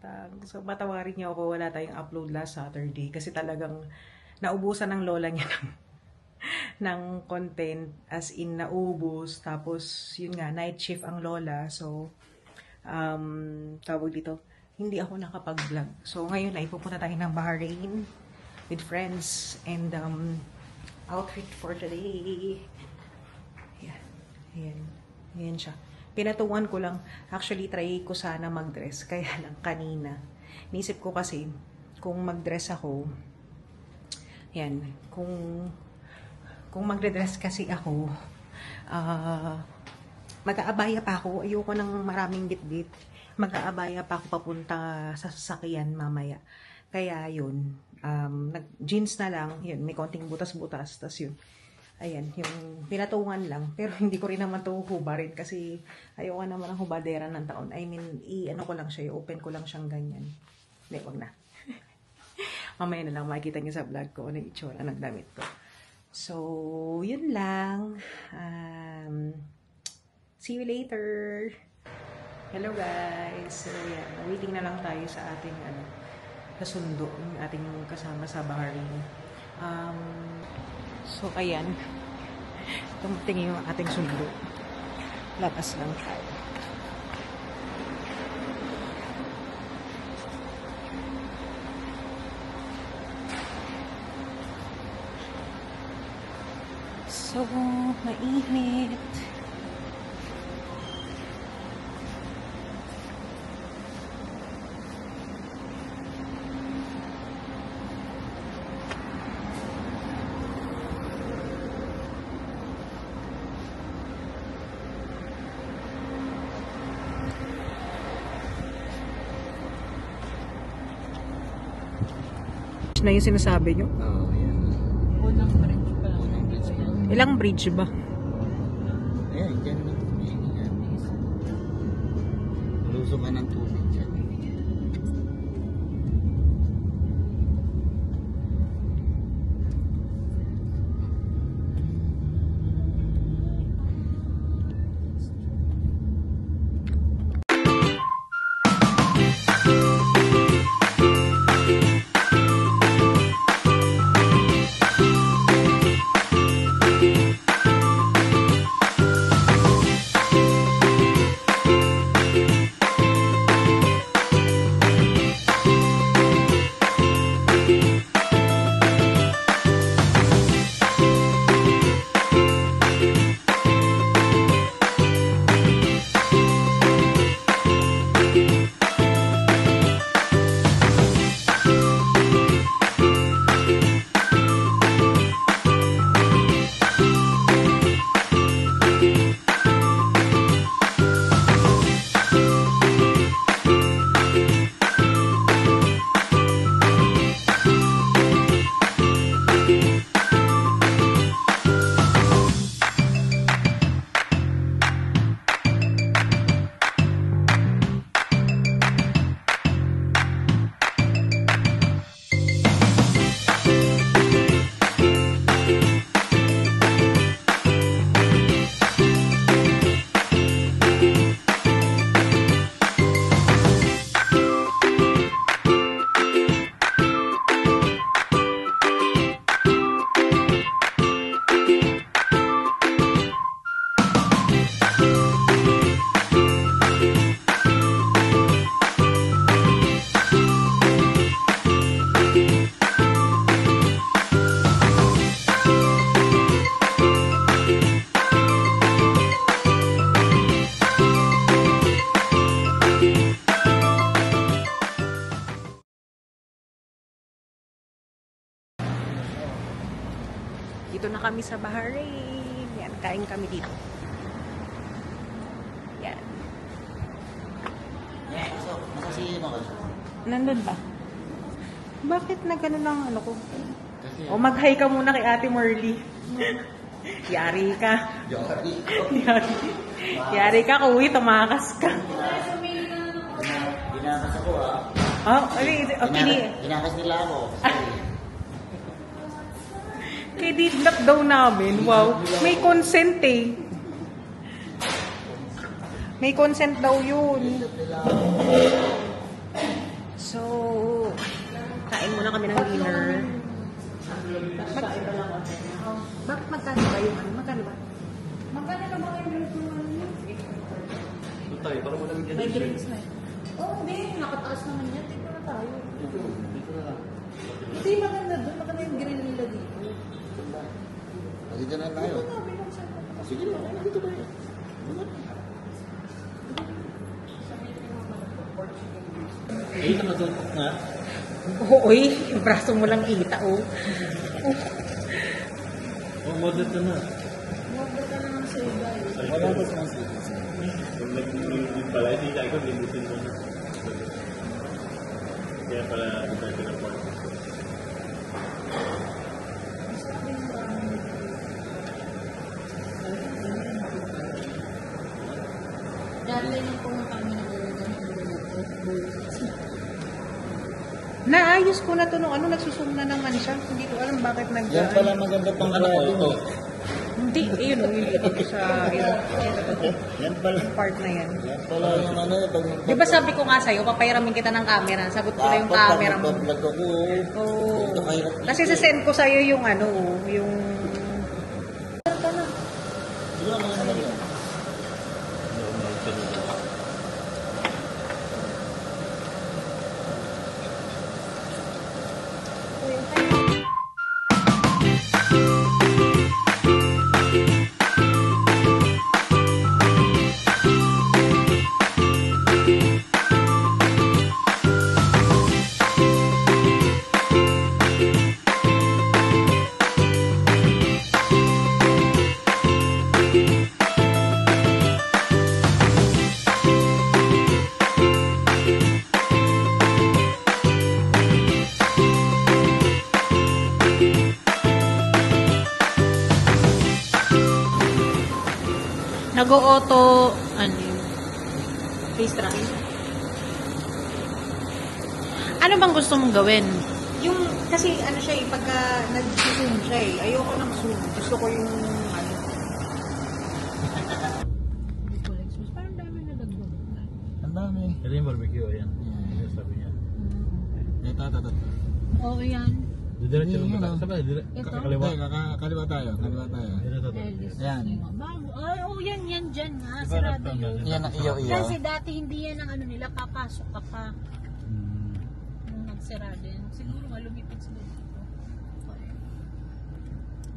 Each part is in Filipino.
utang. So, matawarin niyo ako, wala tayong upload last Saturday kasi talagang naubusan ng lola niya ng content, as in naubos. Tapos, yun nga, night shift ang lola. So, tawag dito, hindi ako nakapag-vlog. So, ngayon ay pupunta tayo ng Bahrain with friends and outfit for today. Yan. Ayan. Ayan siya. Pinatungan ko lang. Actually, try ko sana mag-dress. Kaya lang kanina. Nisip ko kasi, kung mag-dress ako, yan, kung magre-dress kasi ako, mag-aabaya pa ako. Ayoko ng maraming bit-bit. Mag-aabaya pa ako papunta sa sasakyan mamaya. Kaya yun, jeans na lang. Yun, may konting butas-butas. Tas yun. Ayan, yung pinatungan lang. Pero hindi ko rin naman ito hubarin kasi ayoko naman ang hubadera ng taon. I mean, i-ano ko lang siya, i-open ko lang siyang ganyan. Hindi, wag na. Mamaya na lang makikita niyo sa vlog ko ano yung itsura ng damit ko. So, yun lang. See you later. Hello guys. So, yan. Waiting na lang tayo sa ating kasundo, yung ating kasama sa Bahrain. So, ayan. Tumating yung ating sundo. Labas lang tayo. So, mainit. Na yung sinasabi nyo? Oo, yan. Unang bridge pa. Unang bridge pa. Ilang bridge ba? Ayan, dyan na tubig. Yan. Lusong ka ng tubig dyan. Dito na kami sa Bahrain. Yan, kain kami dito. Yan. Yan, so, masasihin ako. Nandun ba? Bakit na gano'n ang ano ko? Kasi, O mag-hi ka muna kay Ate Merly. Yari ka. Yari. Yari ka, kuwi, tumakas ka. Ginakas ako Oh, okay. Ginakas nila ako. Kay didnap daw namin. Wow. May consent eh. May consent daw yun. muna kami ng dinner. Bakit magkano ba yung ano? Magkano ba? Magkano na ba kayo drinks ng ano yun? Ito tayo, parang malamig yan. May drinks na eh. Oo, hindi. Nakataas naman yan. Dito na tayo. Dito na lang. Ito yung maganda doon. Maganda yung grill nila dito. Dito na tayo. Ito na, binuksan ko. Sige na, dito ba yun? Ay, nakatutok nga. Uy, yung braso mo lang kita, oh. Oh, model ka na. Maganda ka naman sa iba eh. Wala ba sa mga Kung nag-limit pala, hindi tayo ko, limutin mo na. Kaya pala, hindi tayo pinaport. Dati nang pumunta kami ng Naayos ko na to nung ano, nagsusum na naman siya. Hindi ko alam bakit Yan pala maganda pang grabe mo. Hindi, yun o, yung dito sa Yan pala. yung part na yan. Yan pala yung ano. Di ba sabi ko nga sa'yo, papahiramin kita ng camera. Sagot ko na yung camera mo. Vlog ako. Oo. Ito kahirap. Kasi sasend ko sa'yo yung ano, yung... Siguro mga naman yun. Nag-auto, ano yun? Face tracking. Ano bang gusto mong gawin? Yung, kasi ano siya eh, pagka nag-zoom siya eh, ayoko ng zoom. Gusto ko yung, ano. Parang dami na dagdag. Ang dami. Ito yung barbecue, ayan. Yung sabi niya. Ito. Oo, yan. Didiretso Yun, mo yun, ba? Sabi, Ito? kakaliwa. Kaliwa tayo. Kaliwa tayo. Ito. Ellis. Yan. Bago. Ay, oo, yan dyan nga. Diba, Sarado laptop yun. na? Yan ang iyo-iyo. Kasi dati hindi yan ang ano nila, papasok ka pa. Nung nagsira din. Siguro nga lumipit sila dito.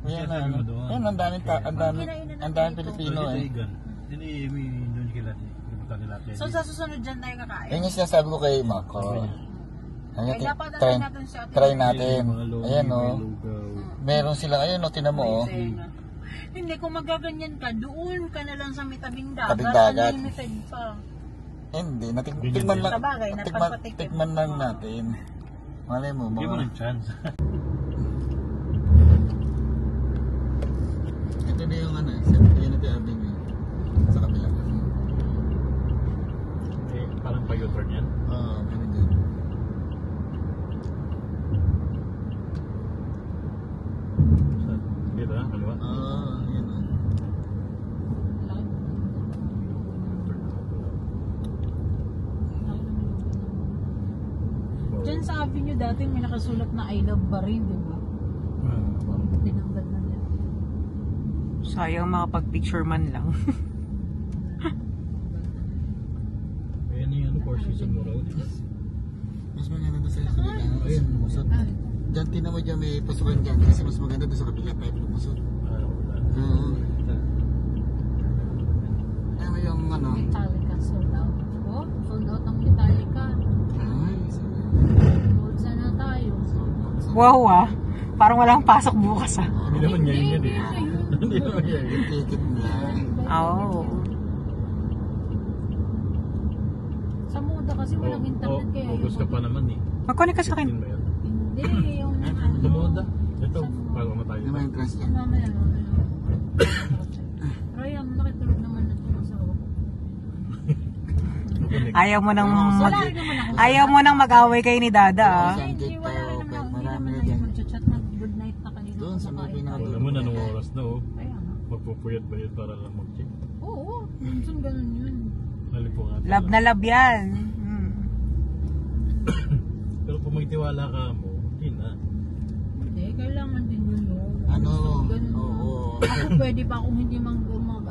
Yan na. Yan ang daming Pilipino eh. Hindi, may doon kila. Kalimutan nila. So sa susunod dyan tayo kakain. Yan yung sinasabi ko kay Mako. Ay, dapat Try, natin siya. try natin. Ayan o. Meron sila, ayun o, tinan mo o. Hindi, kung magaganyan ka, doon ka na lang sa may tabing dagat. Tabing dagat. Unlimited pa. Hindi, tikman lang. Sabagay, napapatikim. Tikman lang natin. Malay mo, Hindi mo mga... ng chance. Ito na yung ano, Unity Avenue. Sa kabila. Eh, parang pa-U-turn yan. Oo, meron dyan. Dito na, kaliwa. Yan o. Diyan sa avenue dati may nakasulat na I love Barin, di ba? Tinanggal na niya. Sayang makapag-picture man lang. Ayan yung ano, Four Seasons mo raw. Mas maganda doon sa kabila. Ayun, lumusot. Diyan, tinan mo dyan, may pasukan dyan. Kasi mas maganda doon sa kabila pa yung lumusot. Oo. Ayan mo yung ano. Metallica sold out. Oh, sold out ang Metallica. Ay, Sold na tayo. Wow ah. Parang walang pasok bukas ah. Hindi naman yan yun eh. Hindi naman yan yun. yung ticket niya. Oo. Sa moda kasi walang internet kaya August ka pa naman eh. Mag-connect ka sa akin. 16 ba yun? Hindi, yung ano. Tumoda. Ito, bago matay. Ano yung crush niya? Mamaya, mamaya. Ryan, nakitulog naman na itong asawa ko. Ayaw mo nang Wala rin naman ako. ayaw mo nang mag-away kayo ni Dada ah. Hindi, wala rin naman ako. Hindi Marami naman na ako dyan. mag-chat na good night na kanina. Doon sa may pinaka- Alam mo na nung oras na oh. Kaya nga. Magpupuyat ba yun para lang mag-check? Oo, minsan ganun yun. Nalipungan. Love na love yan. Pero kung may tiwala ka mo, Hindi na. Eh, kailangan din yun, no? Ano, Ganun. oo. Ako pwede pa kung hindi mag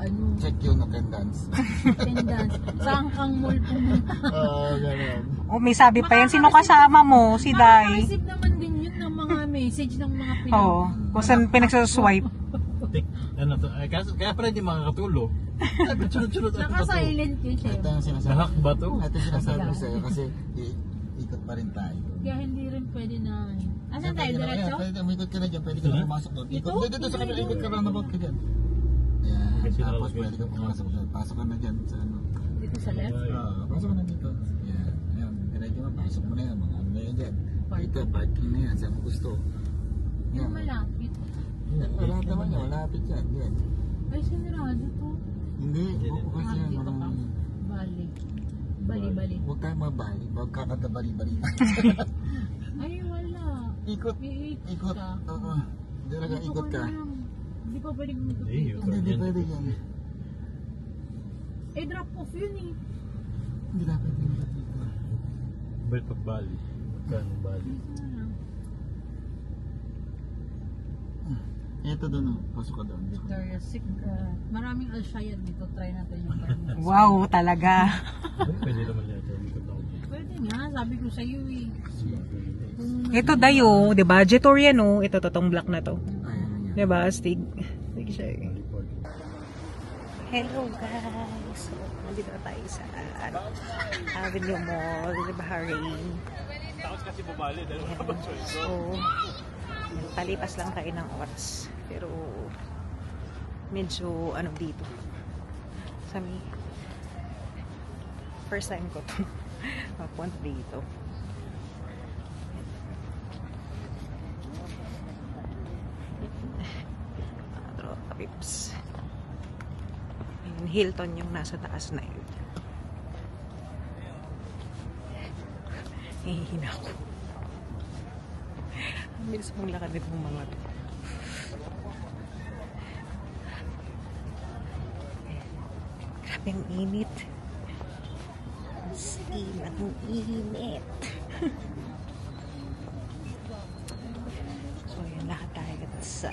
ano, Check yung attendance. attendance. Saan kang mall pumunta? Oo, ganun. Oh, may sabi pa yan. Sino kasama mo? Si Dai. Makaka-receive naman din yun ng mga message ng mga Oo. Kung saan pinagsaswipe. Tik, ano to? Ay, kaya pala hindi makakatulog. Ay, churot-churot ako ba to? Naka-silent yun siya. Ito ang sinasabi. Nahak ba to? Ito yung sinasabi ko sa'yo kasi ikot pa rin tayo. Kaya hindi rin pwede na... Asan tayo? Diretso? Pwede, umikot ka na dyan. Pwede ka na pumasok doon. Ikot. Dito sa kanila, ikot ka roundabout ka dyan. Ayan. Kasi Tapos nakalagay. pwede ka pumasok dyan. Pasok ka na dyan sa ano. Dito sa left? Pasok ka na dito. Ayan. Ayan. Diretso mo. Pasok mo na yan. Mga ano na yan dyan. Dito, parking na yan. Saan mo gusto. Yung malapit. Wala naman yan. Malapit yan. Yan. Ay, sinirado to. Hindi. Bukas yan. Dito ka. Marami. Bali. Bali-bali. Huwag tayo mabali. Huwag kakadabali-bali. Ay, wala. Ikot. Iikot Ikot. ka. Oo. Talaga ikot ka. Hindi pa pwede kumikot Hindi, dito. Hindi pwede yan. Eh, drop off yun eh. Hindi dapat yung dito. Balik pag Bali. Magkano Bali? Dito na lang. Ito doon oh. Pasok ka doon. Victoria's Secret. Maraming Alshaya dito. Try natin yung parang. Wow, talaga. Pwede naman yan. Ikot ako dito. Pwede nga. Sabi ko sa iyo eh. Ito dayo, 'di ba? Jetor yan oh. Ito totong black na to. Ayan yan. 'Di ba? Stig. Stig siya. eh. Bali. Hello guys. So, nandito na tayo sa Avenue Mall, Bahrain. Tapos kasi bumali dahil wala pa choice. So, palipas lang tayo ng oras. Pero, medyo, ano dito. Sami, first time ko to magpunta dito. Tropa pips. Ayun, Hilton yung nasa taas na yun. Hihina ko. Ang bilis mong lakad nitong mga to. Grabe ang init. As in, ang init. So, yun, lakad tayo sa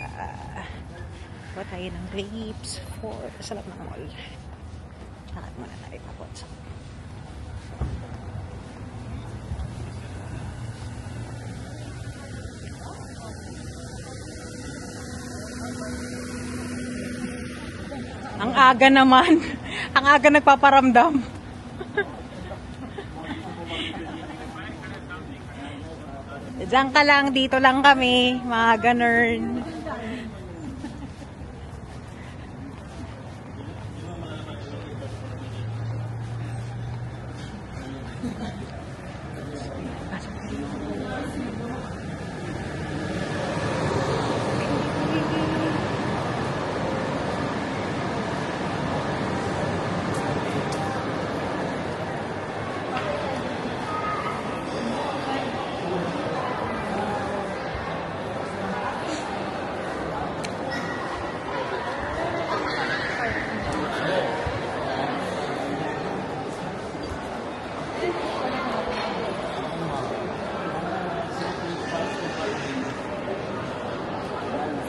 kuha tayo ng grapes sa loob ng mall. Lakad muna tayo papot sa ang aga naman. Ang aga nagpaparamdam. Diyan ka lang, dito lang kami, mga ganern.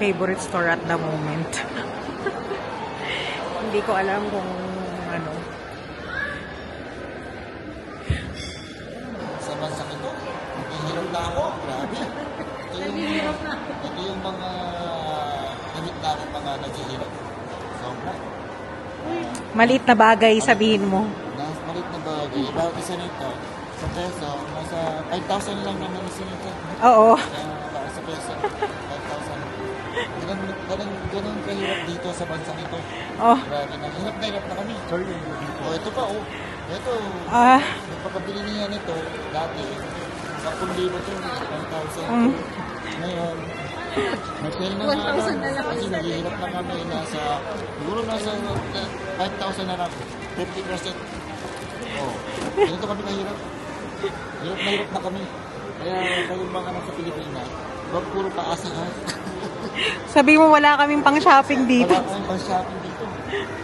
Favorite store at the moment. Hindi ko alam kung ano. Sa bansa ko, hirap na ako. Grabe. Ito yung mga gamit namin mga naghihirap. Sobra. Maliit na bagay, sabihin mo. Malit na bagay. Bawat isa nito, sa peso, nasa 5,000 lang naman isa nito. Oo. Para sa peso, 5,000. Ganun kahirap dito sa bansa nito. Oh. Grabe na. Hirap na hirap na kami. Oh, ito pa oh. Ito. Ah. Nagpapabili niya nito dati. 10,000 to. 1,000. Ngayon, nag-sell na 1,000 na lang. Kasi naghihirap na kami. Siguro nasa 5,000 na lang. 50%. Oh. Ganito kami kahirap. Hirap na hirap na kami. Kaya kayong mga nasa Pilipinas, wag puro paasa ha. Sabi mo wala kaming pang shopping dito. Wala kaming pang shopping dito.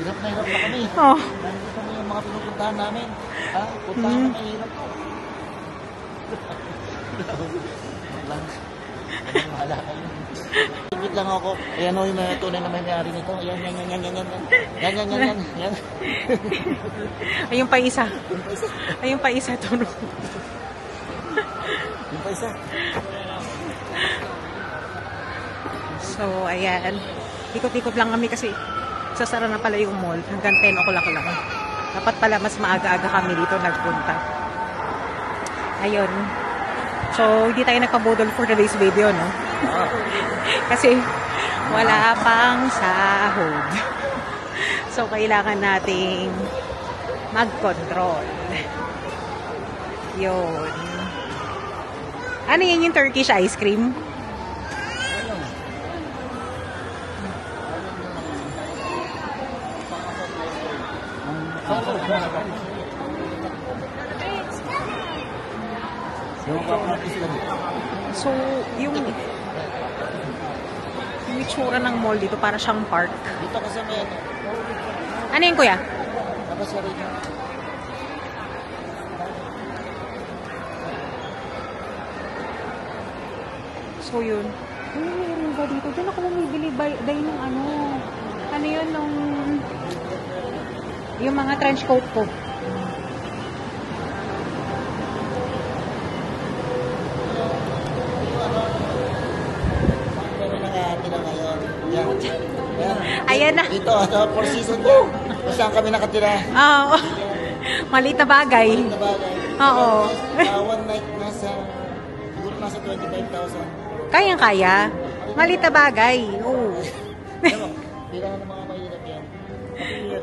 Hirap na kami. Oh. Nandito kami yung mga pinupuntahan namin. Ha? Puntahan na hirap. Wala kayo. Tigit lang ako. Ayan o yung tunay na may-ari nito. Yan. Yan. Ayun pa isa. Ayun pa isa, Turo. Yung pa isa. So, ayan. Ikot-ikot lang kami kasi sasara na pala yung mall. Hanggang 10 o'clock lang. Dapat pala mas maaga-aga kami dito nagpunta. Ayun. So, hindi tayo nagpabudol for today's video, no? Kasi wala pang sahod. So, kailangan nating mag-control. Yun. Ano yan yung Turkish ice cream? So, yung itsura ng mall dito para siyang park. Dito kasi may Ano yun, kuya? Tapos sa rin. So, yun. Uy, meron ba dito? Diyan ako bumibili day ng ano. Ano yun, nung yung mga trench coat ko. Nakatira ngayon. Yan. Ayan na. Dito, for season yan. Kung saan kami nakatira. Oo. Maliit na bagay. Na bagay. Oo. One night nasa, siguro nasa 25,000. Kayang-kaya. Maliit na bagay. Oo. Ano, pila na ng mga mahirap yan. Kapilihan.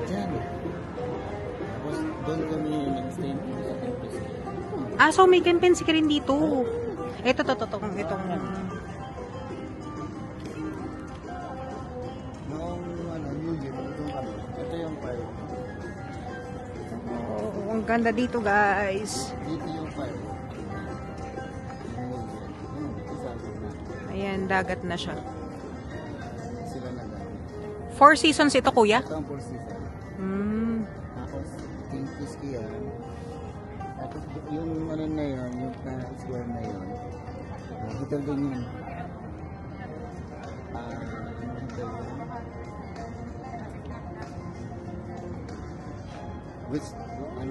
Diyan. Tapos doon kami nag-stay sa campus. Ah, so may camping ka rin dito. Ito, itong. Noong New Year, doon kami. Ito yung fire. Oh, ang ganda dito, guys. Dito yung fire. Ayan, dagat na siya. Sila na lang. 4 seasons ito, kuya? Ito ang four season. Hmm. Tapos, Tinkiski yan. Tapos, yung ano na yun, yung square na yun, hotel din yun. Hotel yun.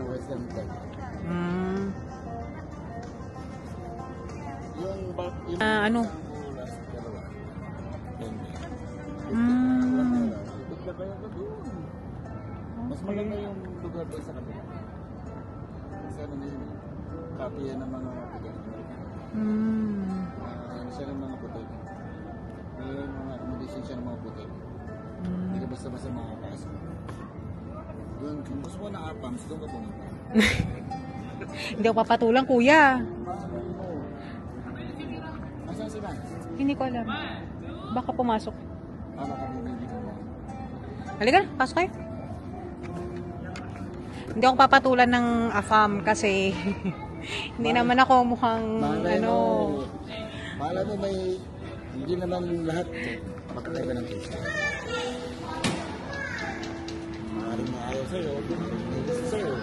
Western Tech. Hmm. Yung Ano? last dalawa. Hmm. Mas maganda yung lugar doon sa kabila. Kasi ano na yun, copy yan ng mga puti. Hmm. Ano siya ng mga puti. May mga accommodation siya ng mga puti. Hindi ka basta-basta makakasok. Doon, kung gusto mo na apams, doon ka pumunta. Hindi ako papatulang, kuya. Nasaan sila? Hindi ko alam. Baka pumasok. Para ka bibili ka ba? Halika na, pasok kayo. Hindi ako papatulan ng AFAM kasi hindi naman ako mukhang Malay mo may, hindi naman lahat magkakaiba ng case. Maaaring maayaw sa'yo, hindi gusto sa'yo.